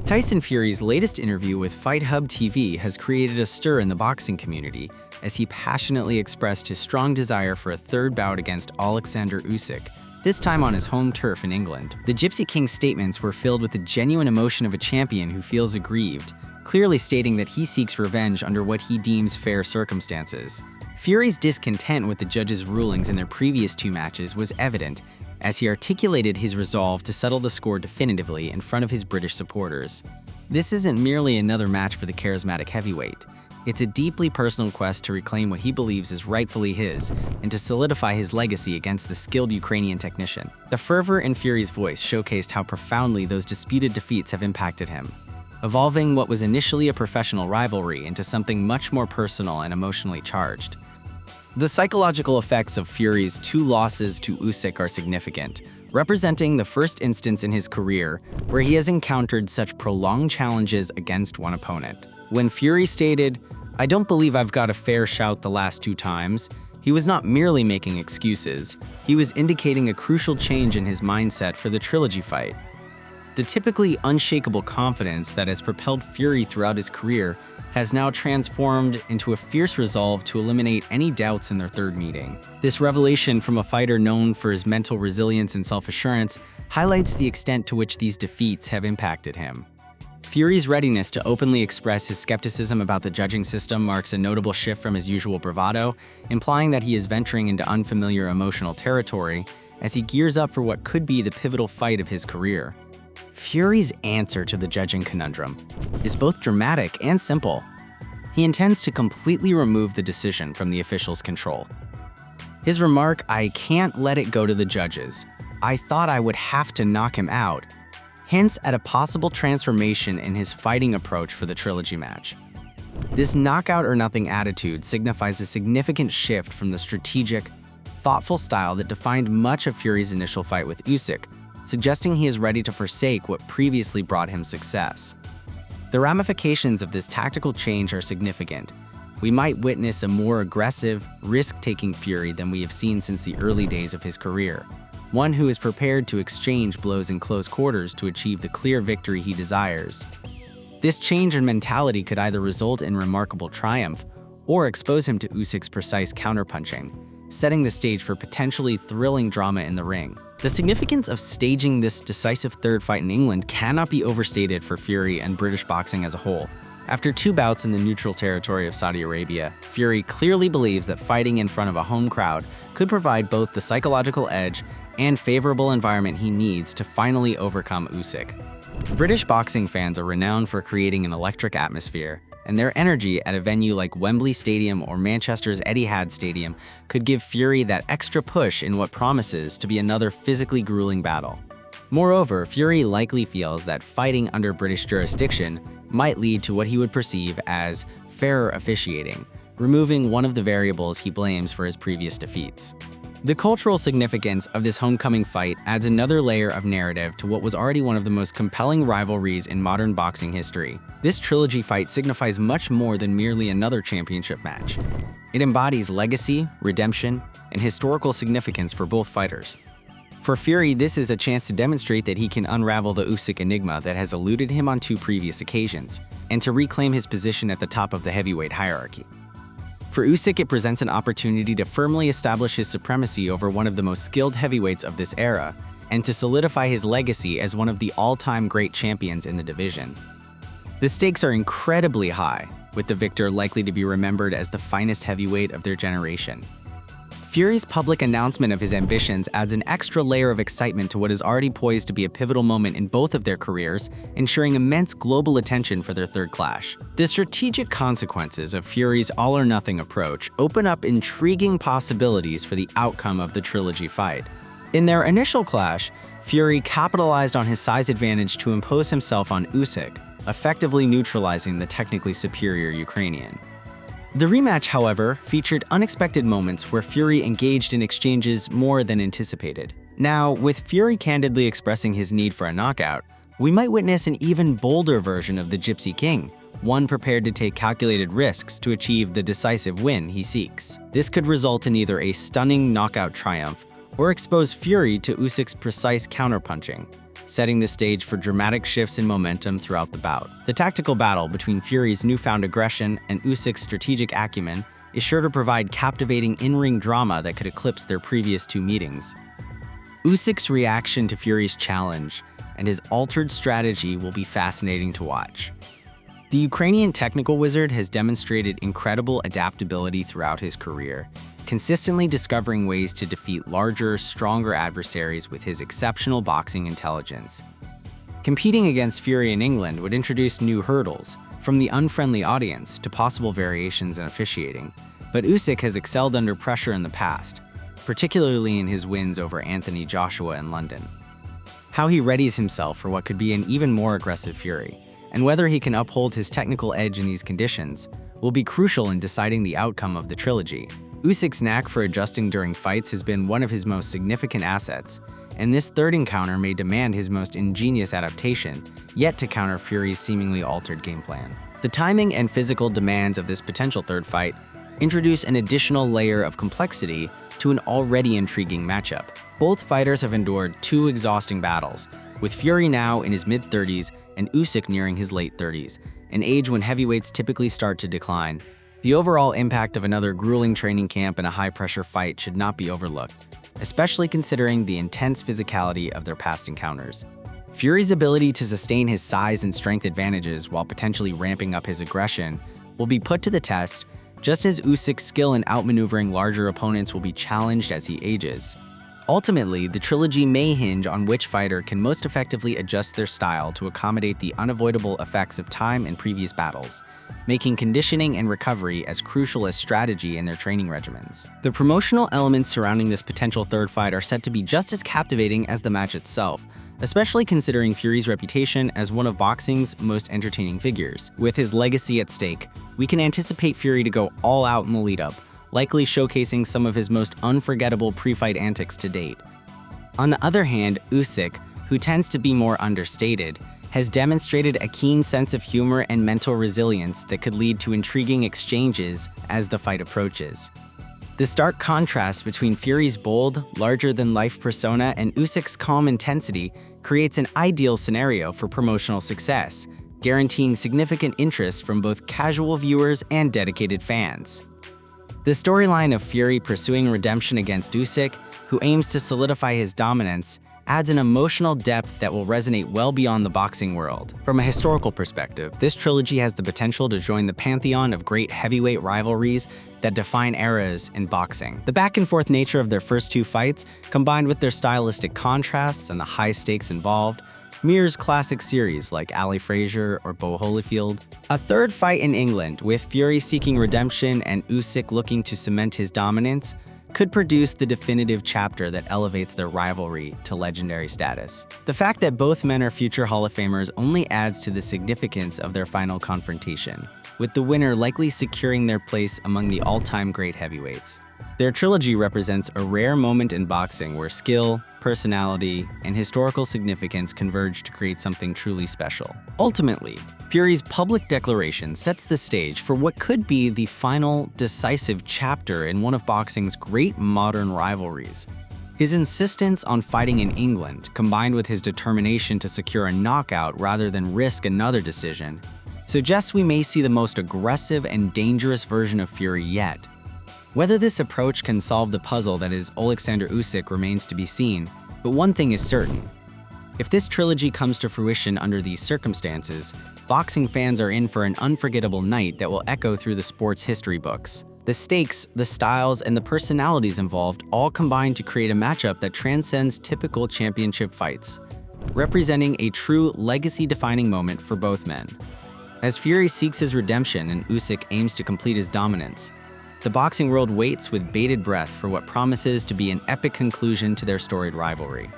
Tyson Fury's latest interview with Fight Hub TV has created a stir in the boxing community as he passionately expressed his strong desire for a third bout against Alexander Usyk, this time on his home turf in England. The Gypsy King's statements were filled with the genuine emotion of a champion who feels aggrieved, clearly stating that he seeks revenge under what he deems fair circumstances. Fury's discontent with the judges' rulings in their previous two matches was evident, as he articulated his resolve to settle the score definitively in front of his British supporters. This isn't merely another match for the charismatic heavyweight. It's a deeply personal quest to reclaim what he believes is rightfully his and to solidify his legacy against the skilled Ukrainian technician. The fervor in Fury's voice showcased how profoundly those disputed defeats have impacted him, evolving what was initially a professional rivalry into something much more personal and emotionally charged. The psychological effects of Fury's two losses to Usyk are significant, representing the first instance in his career where he has encountered such prolonged challenges against one opponent. When Fury stated, "I don't believe I've got a fair shout the last two times," he was not merely making excuses, he was indicating a crucial change in his mindset for the Trilogy fight. The typically unshakable confidence that has propelled Fury throughout his career has now transformed into a fierce resolve to eliminate any doubts in their third meeting. This revelation from a fighter known for his mental resilience and self-assurance highlights the extent to which these defeats have impacted him. Fury's readiness to openly express his skepticism about the judging system marks a notable shift from his usual bravado, implying that he is venturing into unfamiliar emotional territory as he gears up for what could be the pivotal fight of his career. Fury's answer to the judging conundrum is both dramatic and simple. He intends to completely remove the decision from the officials' control. His remark, "I can't let it go to the judges. I thought I would have to knock him out," hints at a possible transformation in his fighting approach for the Trilogy match. This knockout or nothing attitude signifies a significant shift from the strategic, thoughtful style that defined much of Fury's initial fight with Usyk, suggesting he is ready to forsake what previously brought him success. The ramifications of this tactical change are significant. We might witness a more aggressive, risk-taking Fury than we have seen since the early days of his career, one who is prepared to exchange blows in close quarters to achieve the clear victory he desires. This change in mentality could either result in remarkable triumph or expose him to Usyk's precise counterpunching, setting the stage for potentially thrilling drama in the ring. The significance of staging this decisive third fight in England cannot be overstated for Fury and British boxing as a whole. After two bouts in the neutral territory of Saudi Arabia, Fury clearly believes that fighting in front of a home crowd could provide both the psychological edge and favorable environment he needs to finally overcome Usyk. British boxing fans are renowned for creating an electric atmosphere, and their energy at a venue like Wembley Stadium or Manchester's Etihad Stadium could give Fury that extra push in what promises to be another physically grueling battle. Moreover, Fury likely feels that fighting under British jurisdiction might lead to what he would perceive as fairer officiating, removing one of the variables he blames for his previous defeats. The cultural significance of this homecoming fight adds another layer of narrative to what was already one of the most compelling rivalries in modern boxing history. This Trilogy fight signifies much more than merely another championship match. It embodies legacy, redemption, and historical significance for both fighters. For Fury, this is a chance to demonstrate that he can unravel the Usyk enigma that has eluded him on two previous occasions, and to reclaim his position at the top of the heavyweight hierarchy. For Usyk, it presents an opportunity to firmly establish his supremacy over one of the most skilled heavyweights of this era, and to solidify his legacy as one of the all-time great champions in the division. The stakes are incredibly high, with the victor likely to be remembered as the finest heavyweight of their generation. Fury's public announcement of his ambitions adds an extra layer of excitement to what is already poised to be a pivotal moment in both of their careers, ensuring immense global attention for their third clash. The strategic consequences of Fury's all-or-nothing approach open up intriguing possibilities for the outcome of the Trilogy fight. In their initial clash, Fury capitalized on his size advantage to impose himself on Usyk, effectively neutralizing the technically superior Ukrainian. The rematch, however, featured unexpected moments where Fury engaged in exchanges more than anticipated. Now, with Fury candidly expressing his need for a knockout, we might witness an even bolder version of the Gypsy King, one prepared to take calculated risks to achieve the decisive win he seeks. This could result in either a stunning knockout triumph or expose Fury to Usyk's precise counterpunching, setting the stage for dramatic shifts in momentum throughout the bout. The tactical battle between Fury's newfound aggression and Usyk's strategic acumen is sure to provide captivating in-ring drama that could eclipse their previous two meetings. Usyk's reaction to Fury's challenge and his altered strategy will be fascinating to watch. The Ukrainian technical wizard has demonstrated incredible adaptability throughout his career, consistently discovering ways to defeat larger, stronger adversaries with his exceptional boxing intelligence. Competing against Fury in England would introduce new hurdles, from the unfriendly audience to possible variations in officiating, but Usyk has excelled under pressure in the past, particularly in his wins over Anthony Joshua in London. How he readies himself for what could be an even more aggressive Fury, and whether he can uphold his technical edge in these conditions, will be crucial in deciding the outcome of the trilogy. Usyk's knack for adjusting during fights has been one of his most significant assets, and this third encounter may demand his most ingenious adaptation, yet to counter Fury's seemingly altered game plan. The timing and physical demands of this potential third fight introduce an additional layer of complexity to an already intriguing matchup. Both fighters have endured two exhausting battles, with Fury now in his mid-30s and Usyk nearing his late 30s, an age when heavyweights typically start to decline. The overall impact of another grueling training camp and a high-pressure fight should not be overlooked, especially considering the intense physicality of their past encounters. Fury's ability to sustain his size and strength advantages while potentially ramping up his aggression will be put to the test, just as Usyk's skill in outmaneuvering larger opponents will be challenged as he ages. Ultimately, the trilogy may hinge on which fighter can most effectively adjust their style to accommodate the unavoidable effects of time and previous battles, making conditioning and recovery as crucial as strategy in their training regimens. The promotional elements surrounding this potential third fight are set to be just as captivating as the match itself, especially considering Fury's reputation as one of boxing's most entertaining figures. With his legacy at stake, we can anticipate Fury to go all out in the lead-up, likely showcasing some of his most unforgettable pre-fight antics to date. On the other hand, Usyk, who tends to be more understated, has demonstrated a keen sense of humor and mental resilience that could lead to intriguing exchanges as the fight approaches. The stark contrast between Fury's bold, larger-than-life persona and Usyk's calm intensity creates an ideal scenario for promotional success, guaranteeing significant interest from both casual viewers and dedicated fans. The storyline of Fury pursuing redemption against Usyk, who aims to solidify his dominance, adds an emotional depth that will resonate well beyond the boxing world. From a historical perspective, this trilogy has the potential to join the pantheon of great heavyweight rivalries that define eras in boxing. The back-and-forth nature of their first two fights, combined with their stylistic contrasts and the high stakes involved, mirrors classic series like Ali Frazier or Bo Holyfield. A third fight in England, with Fury seeking redemption and Usyk looking to cement his dominance, could produce the definitive chapter that elevates their rivalry to legendary status. The fact that both men are future Hall of Famers only adds to the significance of their final confrontation, with the winner likely securing their place among the all-time great heavyweights. Their trilogy represents a rare moment in boxing where skill, personality, and historical significance converge to create something truly special. Ultimately, Fury's public declaration sets the stage for what could be the final, decisive chapter in one of boxing's great modern rivalries. His insistence on fighting in England, combined with his determination to secure a knockout rather than risk another decision, suggests we may see the most aggressive and dangerous version of Fury yet. Whether this approach can solve the puzzle that is Alexander Usyk remains to be seen, but one thing is certain. If this trilogy comes to fruition under these circumstances, boxing fans are in for an unforgettable night that will echo through the sport's history books. The stakes, the styles, and the personalities involved all combine to create a matchup that transcends typical championship fights, representing a true legacy-defining moment for both men. As Fury seeks his redemption and Usyk aims to complete his dominance, the boxing world waits with bated breath for what promises to be an epic conclusion to their storied rivalry.